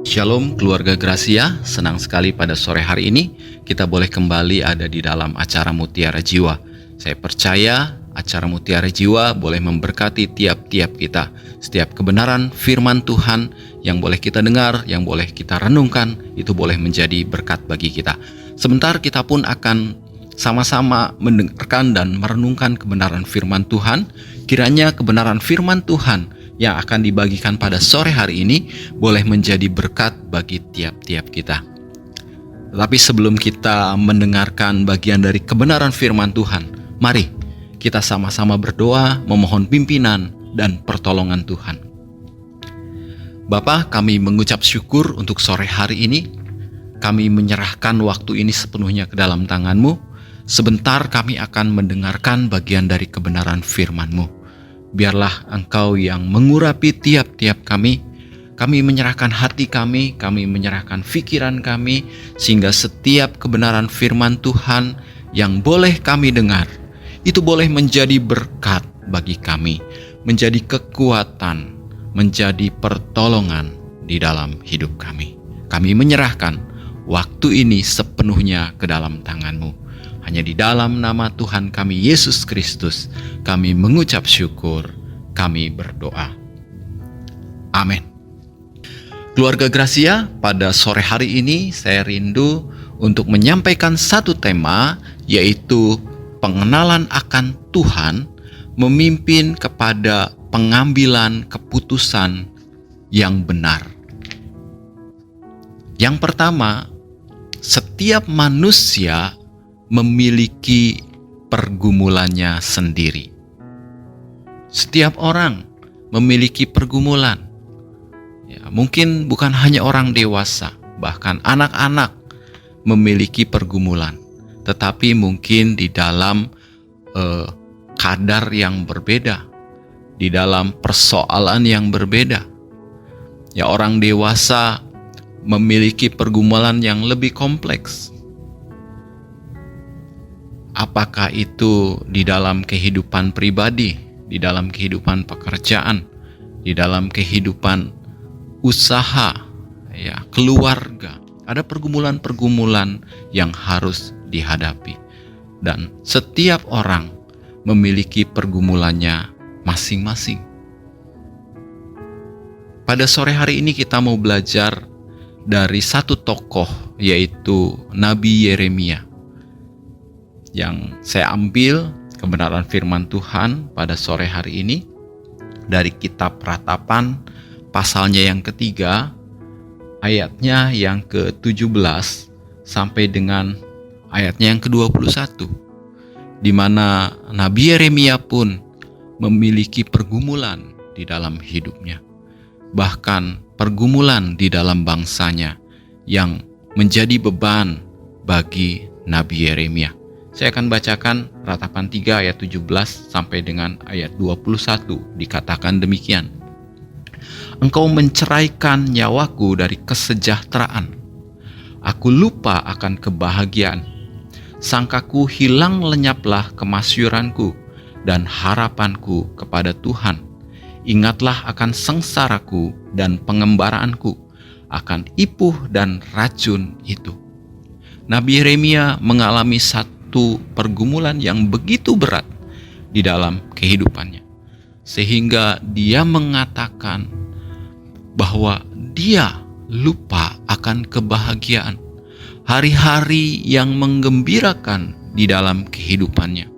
Shalom keluarga Gracia, senang sekali pada sore hari ini kita boleh kembali ada di dalam acara Mutiara Jiwa. Saya percaya acara Mutiara Jiwa boleh memberkati tiap-tiap kita. Setiap kebenaran firman Tuhan yang boleh kita dengar, yang boleh kita renungkan, itu boleh menjadi berkat bagi kita. Sebentar kita pun akan sama-sama mendengarkan dan merenungkan kebenaran firman Tuhan. Kiranya kebenaran firman Tuhan yang akan dibagikan pada sore hari ini boleh menjadi berkat bagi tiap-tiap kita. Tetapi sebelum kita mendengarkan bagian dari kebenaran firman Tuhan, mari kita sama-sama berdoa memohon pimpinan dan pertolongan Tuhan. Bapa, kami mengucap syukur untuk sore hari ini. Kami menyerahkan waktu ini sepenuhnya ke dalam tangan-Mu. Sebentar kami akan mendengarkan bagian dari kebenaran firman-Mu. Biarlah Engkau yang mengurapi tiap-tiap kami. Kami menyerahkan hati kami menyerahkan pikiran kami, sehingga setiap kebenaran firman Tuhan yang boleh kami dengar, itu boleh menjadi berkat bagi kami, menjadi kekuatan, menjadi pertolongan di dalam hidup kami. Kami menyerahkan waktu ini sepenuhnya ke dalam tangan-Mu. Hanya di dalam nama Tuhan kami Yesus Kristus kami mengucap syukur, kami berdoa. Amin. Keluarga Gracia, pada sore hari ini saya rindu untuk menyampaikan satu tema, yaitu pengenalan akan Tuhan memimpin kepada pengambilan keputusan yang benar. Yang pertama, setiap manusia memiliki pergumulannya sendiri. Setiap orang memiliki pergumulan. Ya, mungkin bukan hanya orang dewasa, bahkan anak-anak memiliki pergumulan. Tetapi mungkin di dalam kadar yang berbeda, di dalam persoalan yang berbeda. Ya, orang dewasa memiliki pergumulan yang lebih kompleks. Apakah itu di dalam kehidupan pribadi, di dalam kehidupan pekerjaan, di dalam kehidupan usaha, ya, keluarga. Ada pergumulan-pergumulan yang harus dihadapi. Dan setiap orang memiliki pergumulannya masing-masing. Pada sore hari ini kita mau belajar dari satu tokoh, yaitu Nabi Yeremia. Yang saya ambil kebenaran firman Tuhan pada sore hari ini dari kitab Ratapan pasalnya yang ketiga, ayatnya yang ke-17 sampai dengan ayatnya yang ke-21, di mana Nabi Yeremia pun memiliki pergumulan di dalam hidupnya, bahkan pergumulan di dalam bangsanya yang menjadi beban bagi Nabi Yeremia. Saya akan bacakan Ratapan 3 ayat 17 sampai dengan ayat 21. Dikatakan demikian. Engkau menceraikan nyawaku dari kesejahteraan. Aku lupa akan kebahagiaan. Sangkaku hilang lenyaplah kemasyuranku dan harapanku kepada Tuhan. Ingatlah akan sengsaraku dan pengembaraanku, akan ipuh dan racun itu. Nabi Yeremia mengalami satu pergumulan yang begitu berat di dalam kehidupannya, sehingga dia mengatakan bahwa dia lupa akan kebahagiaan, hari-hari yang menggembirakan di dalam kehidupannya.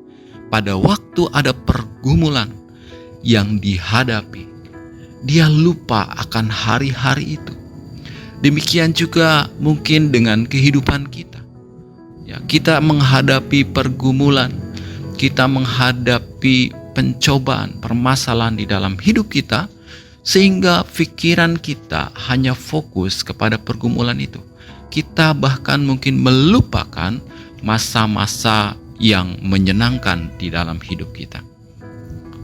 Pada waktu ada pergumulan yang dihadapi, dia lupa akan hari-hari itu. Demikian juga mungkin dengan kehidupan kita. Ya, kita menghadapi pergumulan, kita menghadapi pencobaan, permasalahan di dalam hidup kita, sehingga pikiran kita hanya fokus kepada pergumulan itu. Kita bahkan mungkin melupakan masa-masa yang menyenangkan di dalam hidup kita.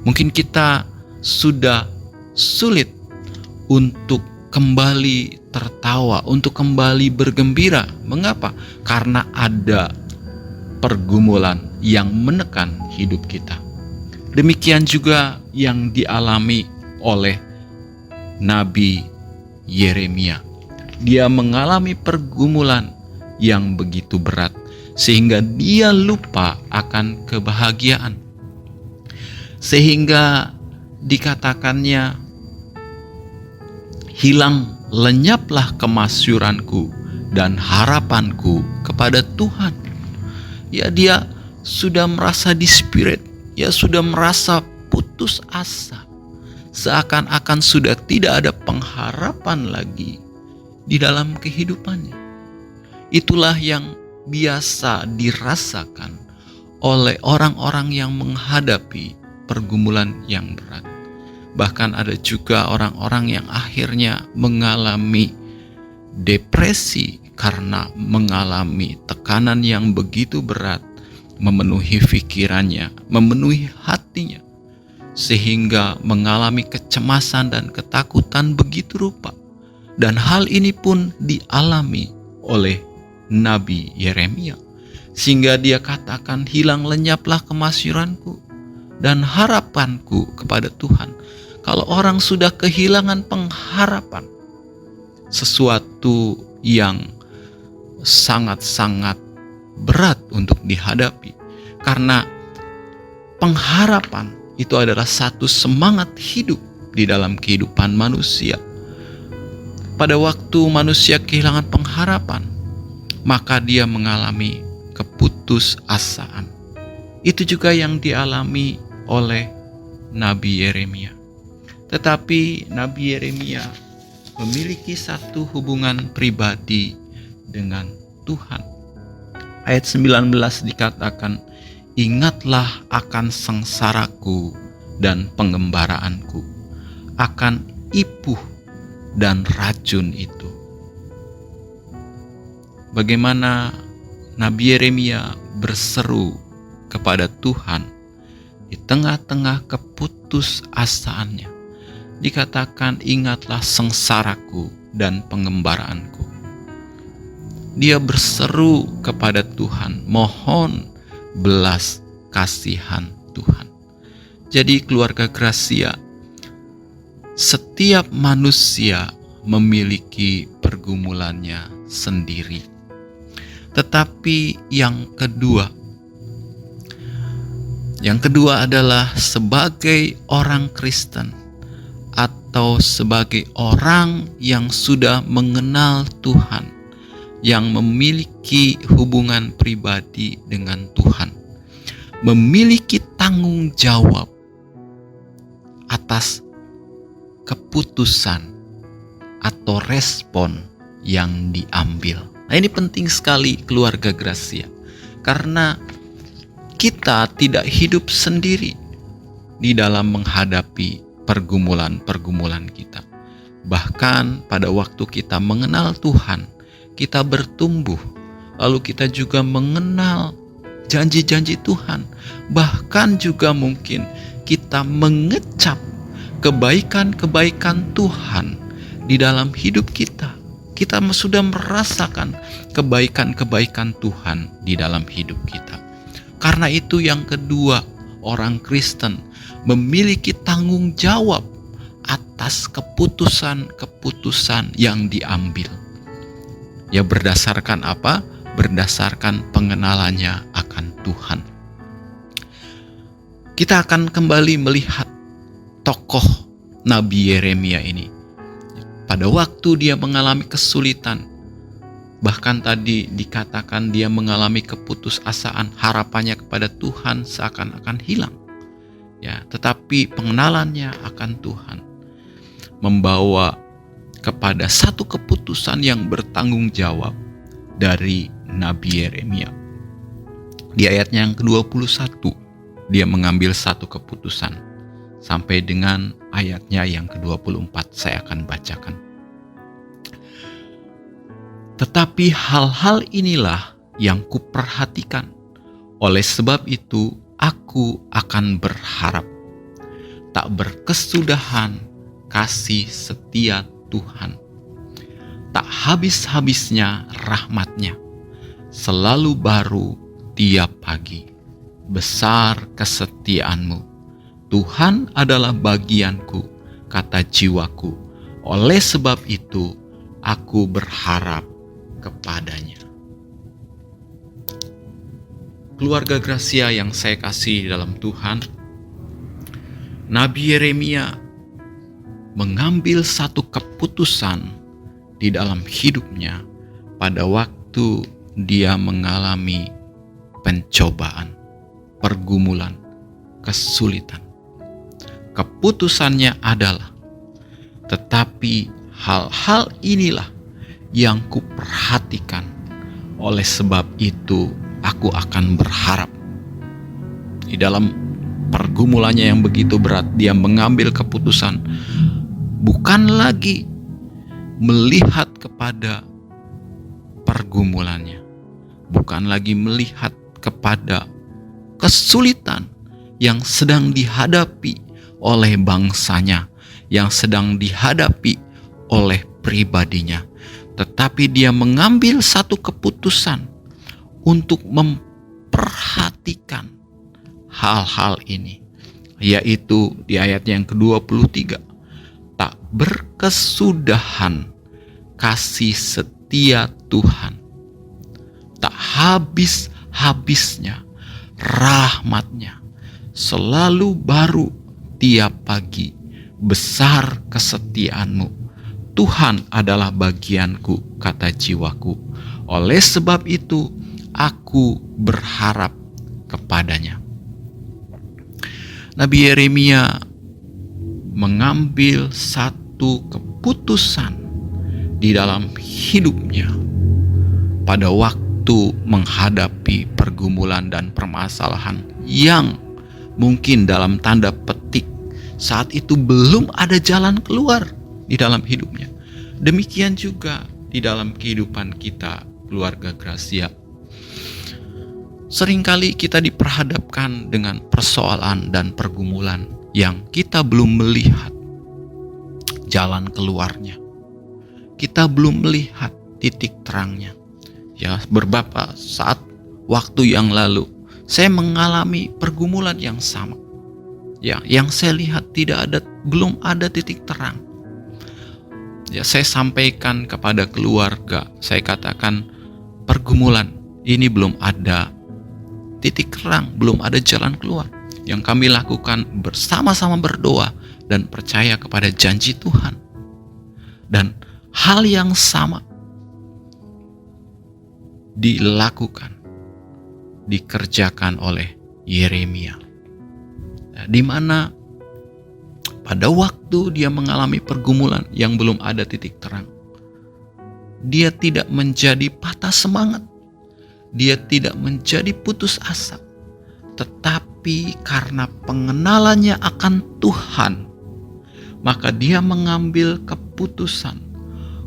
Mungkin kita sudah sulit untuk kembali tertawa, untuk kembali bergembira. Mengapa? Karena ada pergumulan yang menekan hidup kita. Demikian juga yang dialami oleh Nabi Yeremia. Dia mengalami pergumulan yang begitu berat sehingga dia lupa akan kebahagiaan. Sehingga dikatakannya, hilang lenyaplah kemasyuranku dan harapanku kepada Tuhan. Ya, dia sudah merasa desperate, ya sudah merasa putus asa. Seakan-akan sudah tidak ada pengharapan lagi di dalam kehidupannya. Itulah yang biasa dirasakan oleh orang-orang yang menghadapi pergumulan yang berat. Bahkan ada juga orang-orang yang akhirnya mengalami depresi karena mengalami tekanan yang begitu berat memenuhi pikirannya, memenuhi hatinya, sehingga mengalami kecemasan dan ketakutan begitu rupa. Dan hal ini pun dialami oleh Nabi Yeremia, sehingga dia katakan, hilang lenyaplah kemasyuranku dan harapanku kepada Tuhan. Kalau orang sudah kehilangan pengharapan, sesuatu yang sangat-sangat berat untuk dihadapi, karena pengharapan itu adalah satu semangat hidup di dalam kehidupan manusia. Pada waktu manusia kehilangan pengharapan, maka dia mengalami keputusasaan. Itu juga yang dialami oleh Nabi Yeremia. Tetapi Nabi Yeremia memiliki satu hubungan pribadi dengan Tuhan. Ayat 19 dikatakan, ingatlah akan sengsaraku dan pengembaraanku, akan ipuh dan racun itu. Bagaimana Nabi Yeremia berseru kepada Tuhan di tengah-tengah keputusasaannya. Dikatakan, ingatlah sengsaraku dan pengembaraanku. Dia berseru kepada Tuhan, mohon belas kasihan Tuhan. Jadi keluarga Gracia, setiap manusia memiliki pergumulannya sendiri. Tetapi yang kedua adalah sebagai orang Kristen atau sebagai orang yang sudah mengenal Tuhan, yang memiliki hubungan pribadi dengan Tuhan, memiliki tanggung jawab atas keputusan atau respon yang diambil. Nah, ini penting sekali keluarga Gracia, karena kita tidak hidup sendiri di dalam menghadapi pergumulan-pergumulan kita. Bahkan pada waktu kita mengenal Tuhan, kita bertumbuh, lalu kita juga mengenal janji-janji Tuhan. Bahkan juga mungkin kita mengecap kebaikan-kebaikan Tuhan di dalam hidup kita. Kita sudah merasakan kebaikan-kebaikan Tuhan di dalam hidup kita. Karena itu yang kedua, orang Kristen memiliki tanggung jawab atas keputusan-keputusan yang diambil. Ya, berdasarkan apa? Berdasarkan pengenalannya akan Tuhan. Kita akan kembali melihat tokoh Nabi Yeremia ini. Pada waktu dia mengalami kesulitan, bahkan tadi dikatakan dia mengalami keputusasaan, harapannya kepada Tuhan seakan-akan hilang. Ya, tetapi pengenalannya akan Tuhan membawa kepada satu keputusan yang bertanggung jawab dari Nabi Yeremia. Di ayatnya yang ke-21, dia mengambil satu keputusan. Sampai dengan ayatnya yang ke-24 saya akan bacakan. Tetapi hal-hal inilah yang kuperhatikan. Oleh sebab itu aku akan berharap. Tak berkesudahan kasih setia Tuhan. Tak habis-habisnya rahmat-Nya. Selalu baru tiap pagi. Besar kesetiaan-Mu. Tuhan adalah bagianku, kata jiwaku. Oleh sebab itu aku berharap kepadanya. Keluarga Gracia yang saya kasih dalam Tuhan, Nabi Yeremia mengambil satu keputusan di dalam hidupnya pada waktu dia mengalami pencobaan, pergumulan, kesulitan. Keputusannya adalah, tetapi hal-hal inilah yang kuperhatikan, oleh sebab itu aku akan berharap. Di dalam pergumulannya yang begitu berat, dia mengambil keputusan bukan lagi melihat kepada pergumulannya, bukan lagi melihat kepada kesulitan yang sedang dihadapi oleh bangsanya, yang sedang dihadapi oleh pribadinya, tetapi dia mengambil satu keputusan untuk memperhatikan hal-hal ini, yaitu di ayat yang ke-23, tak berkesudahan kasih setia Tuhan, tak habis-habisnya rahmatnya, selalu baru tiap pagi, besar kesetiaanmu. Tuhan adalah bagianku, kata jiwaku. Oleh sebab itu aku berharap kepadanya. Nabi Yeremia mengambil satu keputusan di dalam hidupnya pada waktu menghadapi pergumulan dan permasalahan yang mungkin dalam tanda petik saat itu belum ada jalan keluar di dalam hidupnya. Demikian juga di dalam kehidupan kita, keluarga Gracia. Seringkali kita diperhadapkan dengan persoalan dan pergumulan yang kita belum melihat jalan keluarnya. Kita belum melihat titik terangnya. Ya, beberapa saat waktu yang lalu saya mengalami pergumulan yang sama. Ya, yang saya lihat belum ada titik terang. Ya, saya sampaikan kepada keluarga, saya katakan pergumulan ini belum ada titik terang, belum ada jalan keluar. Yang kami lakukan bersama-sama berdoa dan percaya kepada janji Tuhan. Dan hal yang sama dilakukan, dikerjakan oleh Yeremia, di mana pada waktu dia mengalami pergumulan yang belum ada titik terang, dia tidak menjadi patah semangat, dia tidak menjadi putus asa, tetapi karena pengenalannya akan Tuhan, maka dia mengambil keputusan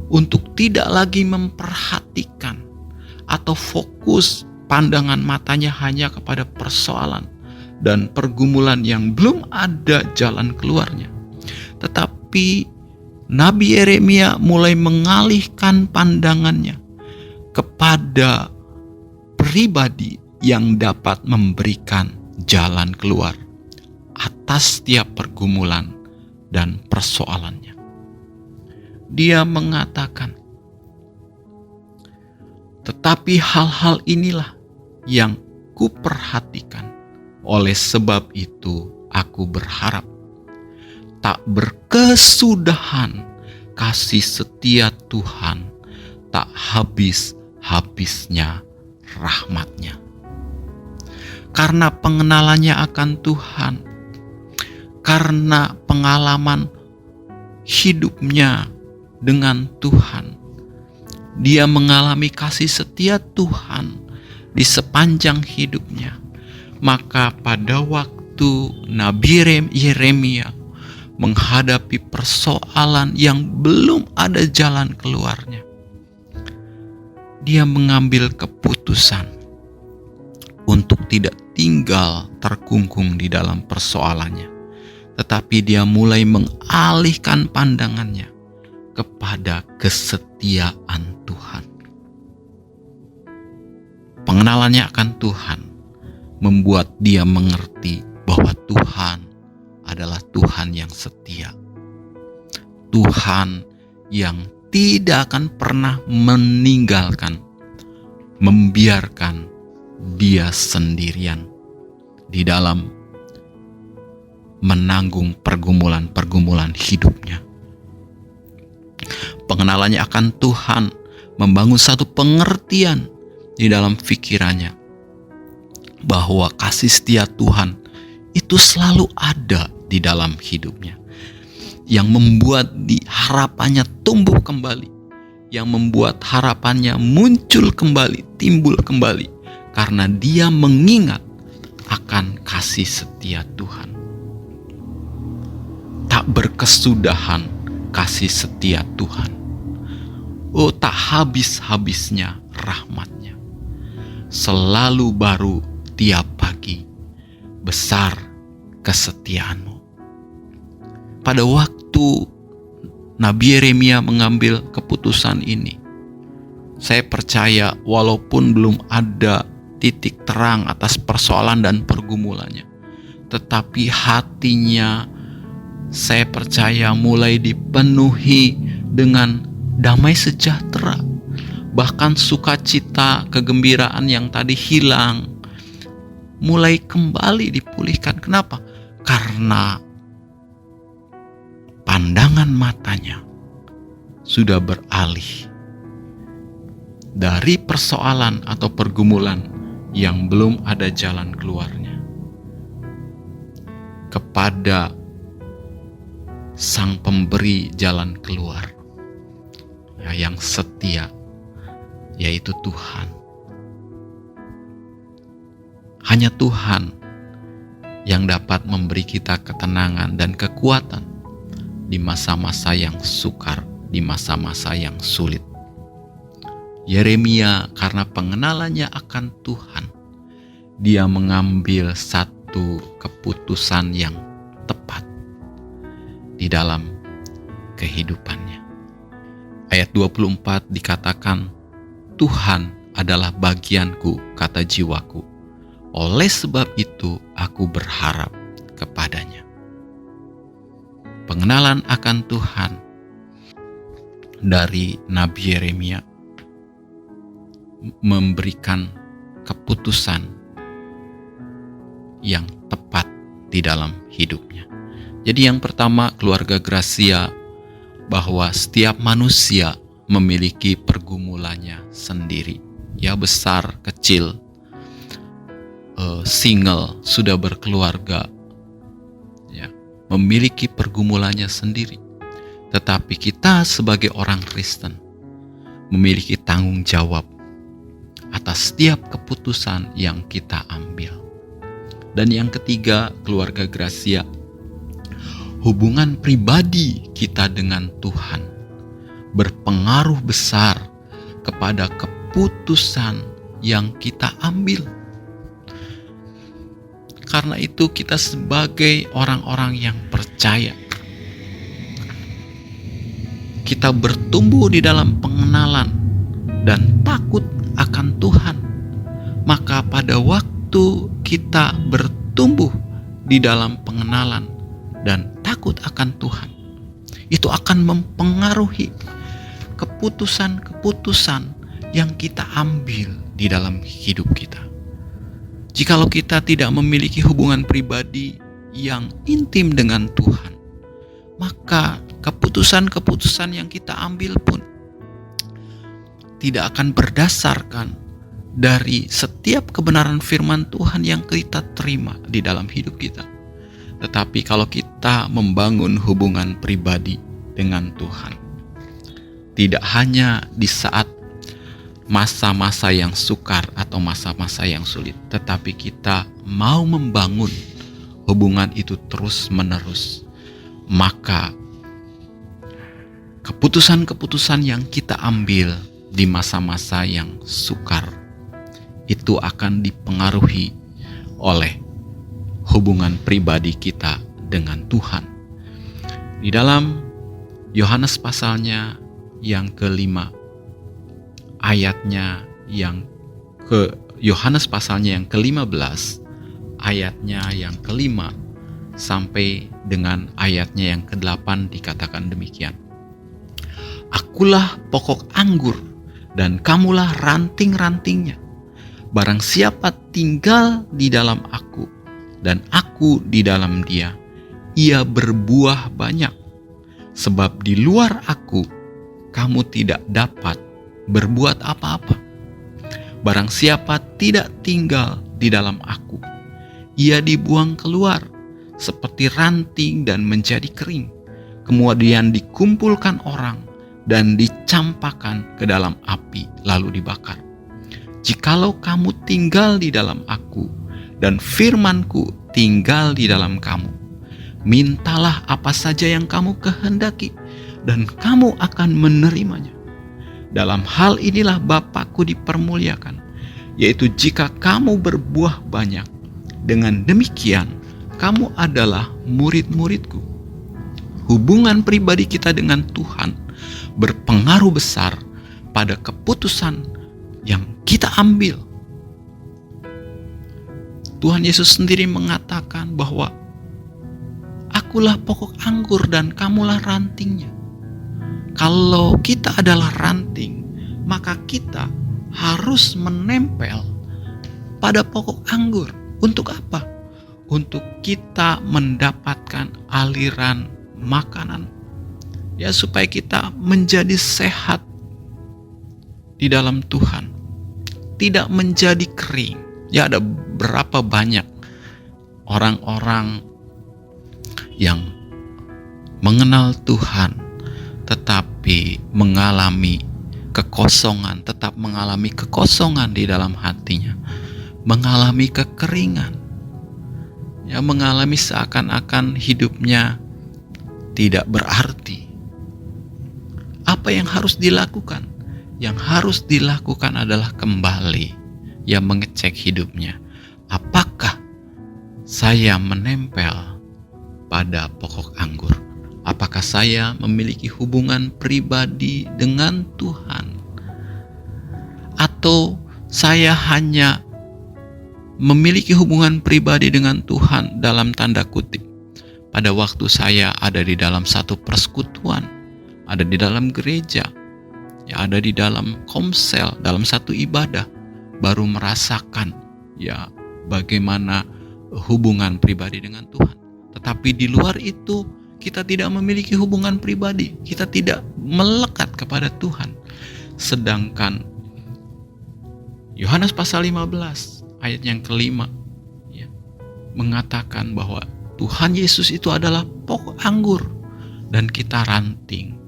untuk tidak lagi memperhatikan atau fokus pandangan matanya hanya kepada persoalan dan pergumulan yang belum ada jalan keluarnya. Tetapi Nabi Yeremia mulai mengalihkan pandangannya kepada pribadi yang dapat memberikan jalan keluar atas setiap pergumulan dan persoalannya. Dia mengatakan, tetapi hal-hal inilah yang kuperhatikan, oleh sebab itu aku berharap. Tak berkesudahan kasih setia Tuhan, tak habis-habisnya rahmatnya. Karena pengenalannya akan Tuhan, karena pengalaman hidupnya dengan Tuhan, dia mengalami kasih setia Tuhan di sepanjang hidupnya. Maka pada waktu Nabi Yeremia menghadapi persoalan yang belum ada jalan keluarnya, dia mengambil keputusan untuk tidak tinggal terkungkung di dalam persoalannya, tetapi dia mulai mengalihkan pandangannya kepada kesetiaan Tuhan. Pengenalannya akan Tuhan membuat dia mengerti bahwa Tuhan adalah Tuhan yang setia, Tuhan yang tidak akan pernah meninggalkan, membiarkan dia sendirian di dalam menanggung pergumulan-pergumulan hidupnya. Pengenalannya akan Tuhan membangun satu pengertian di dalam pikirannya bahwa kasih setia Tuhan itu selalu ada di dalam hidupnya, yang membuat harapannya tumbuh kembali, yang membuat harapannya muncul kembali, timbul kembali, karena dia mengingat akan kasih setia Tuhan. Tak berkesudahan kasih setia Tuhan. Oh, tak habis-habisnya rahmatnya. Selalu baru tiap pagi, besar kesetiaanmu. Pada waktu Nabi Yeremia mengambil keputusan ini, saya percaya walaupun belum ada titik terang atas persoalan dan pergumulannya, tetapi hatinya saya percaya mulai dipenuhi dengan damai sejahtera. Bahkan sukacita, kegembiraan yang tadi hilang mulai kembali dipulihkan. Kenapa? Karena pandangan matanya sudah beralih dari persoalan atau pergumulan yang belum ada jalan keluarnya kepada Sang Pemberi jalan keluar, yang setia, yaitu Tuhan. Hanya Tuhan yang dapat memberi kita ketenangan dan kekuatan di masa-masa yang sukar, di masa-masa yang sulit. Yeremia karena pengenalannya akan Tuhan, dia mengambil satu keputusan yang tepat di dalam kehidupannya. Ayat 24 dikatakan, Tuhan adalah bagianku, kata jiwaku. Oleh sebab itu aku berharap kepadanya. Pengenalan akan Tuhan dari Nabi Yeremia memberikan keputusan yang tepat di dalam hidupnya. Jadi yang pertama, keluarga Gracia, bahwa setiap manusia memiliki pergumulannya sendiri. Ya, besar, kecil, single, sudah berkeluarga, ya, memiliki pergumulannya sendiri. Tetapi kita sebagai orang Kristen memiliki tanggung jawab atas setiap keputusan yang kita ambil. Dan yang ketiga, keluarga Gracia, hubungan pribadi kita dengan Tuhan berpengaruh besar kepada keputusan yang kita ambil. Karena itu kita sebagai orang-orang yang percaya, kita bertumbuh di dalam pengenalan dan takut akan Tuhan. Maka pada waktu kita bertumbuh di dalam pengenalan dan takut akan Tuhan, itu akan mempengaruhi keputusan-keputusan yang kita ambil di dalam hidup kita. Jikalau kita tidak memiliki hubungan pribadi yang intim dengan Tuhan, maka keputusan-keputusan yang kita ambil pun tidak akan berdasarkan dari setiap kebenaran firman Tuhan yang kita terima di dalam hidup kita. Tetapi kalau kita membangun hubungan pribadi dengan Tuhan, tidak hanya di saat masa-masa yang sukar atau masa-masa yang sulit, tetapi kita mau membangun hubungan itu terus-menerus, maka keputusan-keputusan yang kita ambil di masa-masa yang sukar itu akan dipengaruhi oleh hubungan pribadi kita dengan Tuhan. Di dalam Yohanes pasalnya yang kelima, ayatnya yang Yohanes pasalnya yang ke-15, ayatnya yang kelima sampai dengan ayatnya yang ke-8 dikatakan demikian. Akulah pokok anggur dan kamulah ranting-rantingnya. Barang siapa tinggal di dalam aku dan aku di dalam dia, ia berbuah banyak. Sebab di luar aku, kamu tidak dapat berbuat apa-apa. Barang siapa tidak tinggal di dalam aku, ia dibuang keluar seperti ranting dan menjadi kering. Kemudian dikumpulkan orang dan dicampakkan ke dalam api lalu dibakar. Jikalau kamu tinggal di dalam aku dan firman-Ku tinggal di dalam kamu, mintalah apa saja yang kamu kehendaki dan kamu akan menerimanya. Dalam hal inilah Bapa-Ku dipermuliakan, yaitu jika kamu berbuah banyak. Dengan demikian, kamu adalah murid-murid-Ku. Hubungan pribadi kita dengan Tuhan berpengaruh besar pada keputusan yang kita ambil. Tuhan Yesus sendiri mengatakan bahwa akulah pokok anggur dan kamulah rantingnya. Kalau kita adalah ranting, maka kita harus menempel pada pokok anggur. Untuk apa? Untuk kita mendapatkan aliran makanan. Ya, supaya kita menjadi sehat di dalam Tuhan. Tidak menjadi kering. Ya, ada berapa banyak orang-orang yang mengenal Tuhan tetapi mengalami kekosongan, tetap mengalami kekosongan di dalam hatinya, mengalami kekeringan, ya, mengalami seakan-akan hidupnya tidak berarti. Apa yang harus dilakukan? Yang harus dilakukan adalah kembali, ya, mengecek hidupnya. Apakah saya menempel pada pokok anggur? Apakah saya memiliki hubungan pribadi dengan Tuhan? Atau saya hanya memiliki hubungan pribadi dengan Tuhan dalam tanda kutip pada waktu saya ada di dalam satu persekutuan, ada di dalam gereja, ya, ada di dalam komsel, dalam satu ibadah, baru merasakan, ya, bagaimana hubungan pribadi dengan Tuhan. Tetapi di luar itu kita tidak memiliki hubungan pribadi, kita tidak melekat kepada Tuhan. Sedangkan Yohanes pasal 15 ayat yang kelima, ya, mengatakan bahwa Tuhan Yesus itu adalah pokok anggur dan kita ranting.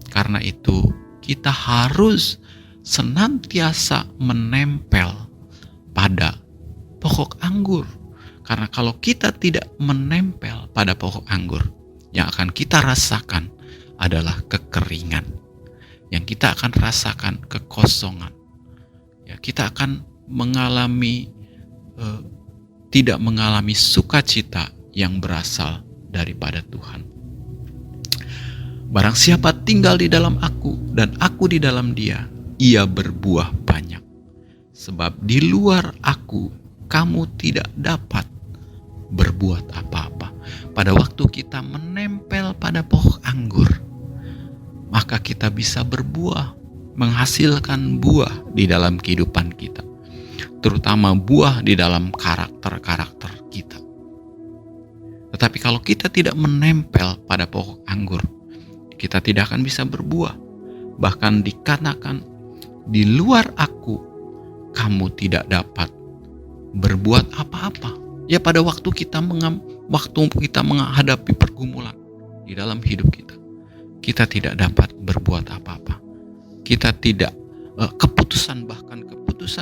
Karena itu kita harus senantiasa menempel pada pokok anggur. Karena kalau kita tidak menempel pada pokok anggur, yang akan kita rasakan adalah kekeringan. Yang kita akan rasakan kekosongan. Ya, kita akan mengalami tidak mengalami sukacita yang berasal daripada Tuhan. Barang siapa tinggal di dalam aku dan aku di dalam dia, ia berbuah banyak. Sebab di luar aku, kamu tidak dapat berbuat apa-apa. Pada waktu kita menempel pada pokok anggur, maka kita bisa berbuah, menghasilkan buah di dalam kehidupan kita. Terutama buah di dalam karakter-karakter kita. Tetapi kalau kita tidak menempel pada pokok anggur, kita tidak akan bisa berbuah. Bahkan dikatakan, di luar aku, kamu tidak dapat berbuat apa-apa. Ya, pada waktu kita menghadapi pergumulan di dalam hidup kita, kita tidak dapat berbuat apa-apa. Kita tidak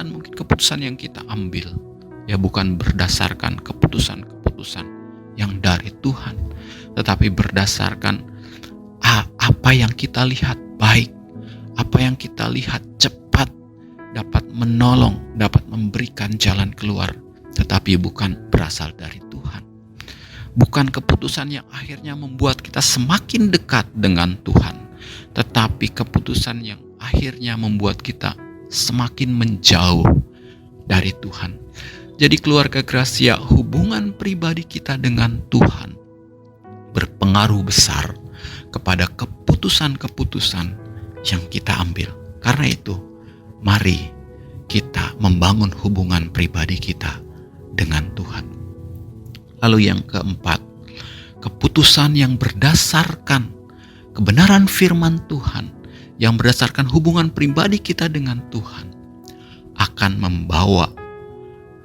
mungkin keputusan yang kita ambil, ya, bukan berdasarkan keputusan yang dari Tuhan, tetapi berdasarkan apa yang kita lihat baik, apa yang kita lihat cepat dapat menolong, dapat memberikan jalan keluar, tetapi bukan berasal dari Tuhan. Bukan keputusan yang akhirnya membuat kita semakin dekat dengan Tuhan, tetapi keputusan yang akhirnya membuat kita semakin menjauh dari Tuhan. Jadi keluarga Gracia, hubungan pribadi kita dengan Tuhan berpengaruh besar kepada keputusan-keputusan yang kita ambil. Karena itu, mari kita membangun hubungan pribadi kita dengan Tuhan. Lalu yang keempat, keputusan yang berdasarkan kebenaran firman Tuhan, yang berdasarkan hubungan pribadi kita dengan Tuhan, akan membawa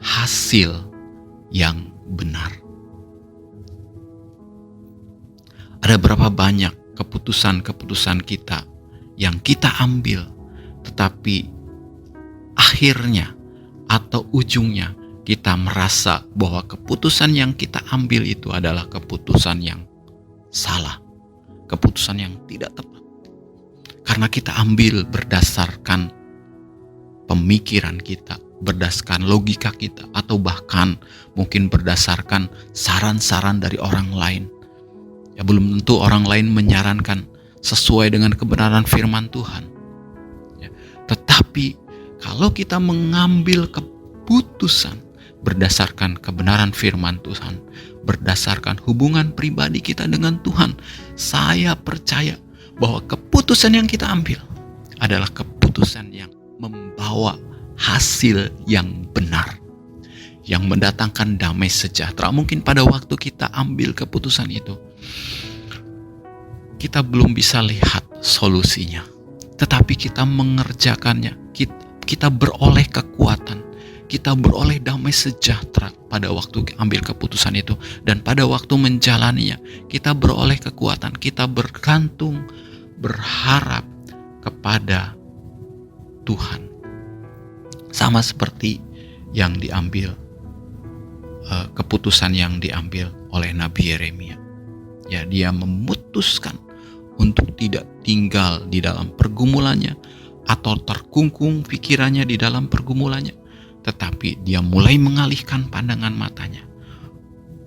hasil yang benar. Ada berapa banyak keputusan-keputusan kita yang kita ambil, tetapi akhirnya atau ujungnya kita merasa bahwa keputusan yang kita ambil itu adalah keputusan yang salah, keputusan yang tidak tepat. Karena kita ambil berdasarkan pemikiran kita, berdasarkan logika kita, atau bahkan mungkin berdasarkan saran-saran dari orang lain. Ya, belum tentu orang lain menyarankan sesuai dengan kebenaran firman Tuhan. Ya, tetapi kalau kita mengambil keputusan berdasarkan kebenaran firman Tuhan, berdasarkan hubungan pribadi kita dengan Tuhan, saya percaya bahwa keputusan yang kita ambil adalah keputusan yang membawa hasil yang benar, yang mendatangkan damai sejahtera. Mungkin pada waktu kita ambil keputusan itu, kita belum bisa lihat solusinya, tetapi kita mengerjakannya, kita beroleh kekuatan, kita beroleh damai sejahtera pada waktu ambil keputusan itu, dan pada waktu menjalaninya kita beroleh kekuatan, kita bergantung, berharap kepada Tuhan. Sama seperti yang diambil, keputusan yang diambil oleh Nabi Yeremia. Ya, dia memutuskan untuk tidak tinggal di dalam pergumulannya atau terkungkung pikirannya di dalam pergumulannya, tetapi dia mulai mengalihkan pandangan matanya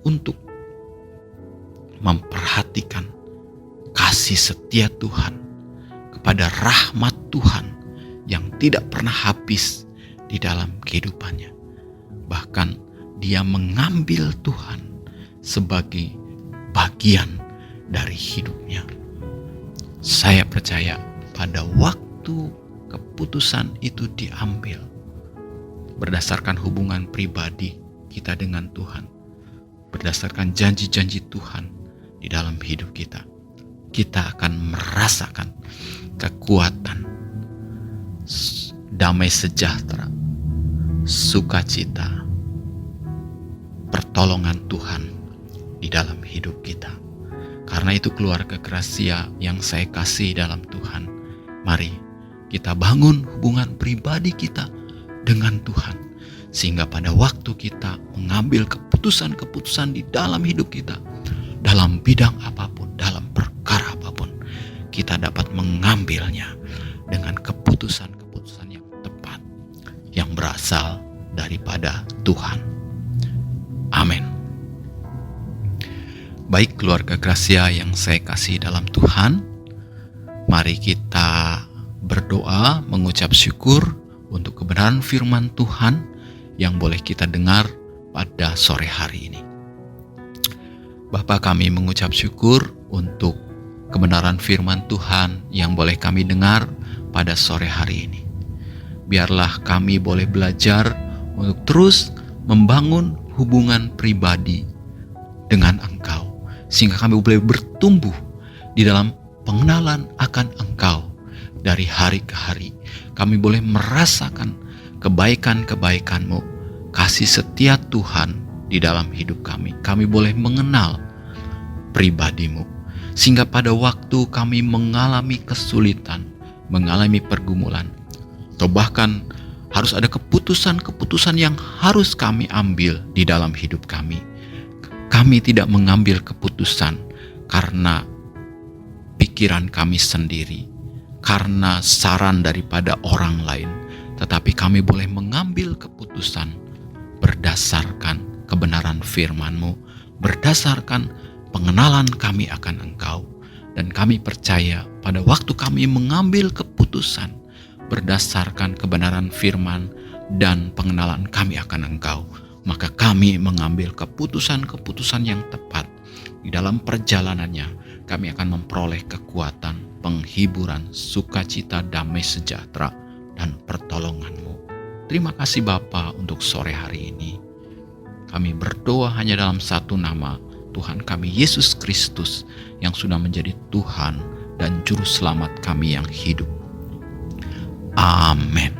untuk memperhatikan kasih setia Tuhan, kepada rahmat Tuhan yang tidak pernah habis di dalam kehidupannya. Bahkan dia mengambil Tuhan sebagai bagian dari hidupnya. Saya percaya pada waktu keputusan itu diambil berdasarkan hubungan pribadi kita dengan Tuhan, berdasarkan janji-janji Tuhan di dalam hidup kita, kita akan merasakan kekuatan, damai sejahtera, sukacita, pertolongan Tuhan di dalam hidup kita. Karena itu keluarga Gracia yang saya kasih dalam Tuhan, mari kita bangun hubungan pribadi kita dengan Tuhan, sehingga pada waktu kita mengambil keputusan-keputusan di dalam hidup kita, dalam bidang apapun, dalam perkara apapun, kita dapat mengambilnya dengan keputusan-keputusan yang tepat, yang berasal daripada Tuhan. Amin. Baik keluarga Gracia yang saya kasih dalam Tuhan, mari kita berdoa mengucap syukur untuk kebenaran firman Tuhan yang boleh kita dengar pada sore hari ini. Bapa, kami mengucap syukur untuk kebenaran firman Tuhan yang boleh kami dengar pada sore hari ini. Biarlah kami boleh belajar untuk terus membangun hubungan pribadi dengan Engkau, sehingga kami boleh bertumbuh di dalam pengenalan akan Engkau dari hari ke hari. Kami boleh merasakan kebaikan-kebaikan-Mu, kasih setia Tuhan di dalam hidup kami. Kami boleh mengenal pribadi-Mu, sehingga pada waktu kami mengalami kesulitan, mengalami pergumulan, atau bahkan harus ada keputusan-keputusan yang harus kami ambil di dalam hidup kami, kami tidak mengambil keputusan karena pikiran kami sendiri, karena saran daripada orang lain, tetapi kami boleh mengambil keputusan berdasarkan kebenaran firman-Mu, berdasarkan pengenalan kami akan Engkau. Dan kami percaya pada waktu kami mengambil keputusan berdasarkan kebenaran firman dan pengenalan kami akan Engkau, maka kami mengambil keputusan-keputusan yang tepat di dalam perjalanannya. kami akan memperoleh kekuatan, penghiburan, sukacita, damai sejahtera, dan pertolongan-Mu. Terima kasih Bapa untuk sore hari ini. Kami berdoa hanya dalam satu nama, Tuhan kami Yesus Kristus, yang sudah menjadi Tuhan dan Juru Selamat kami yang hidup. Amin.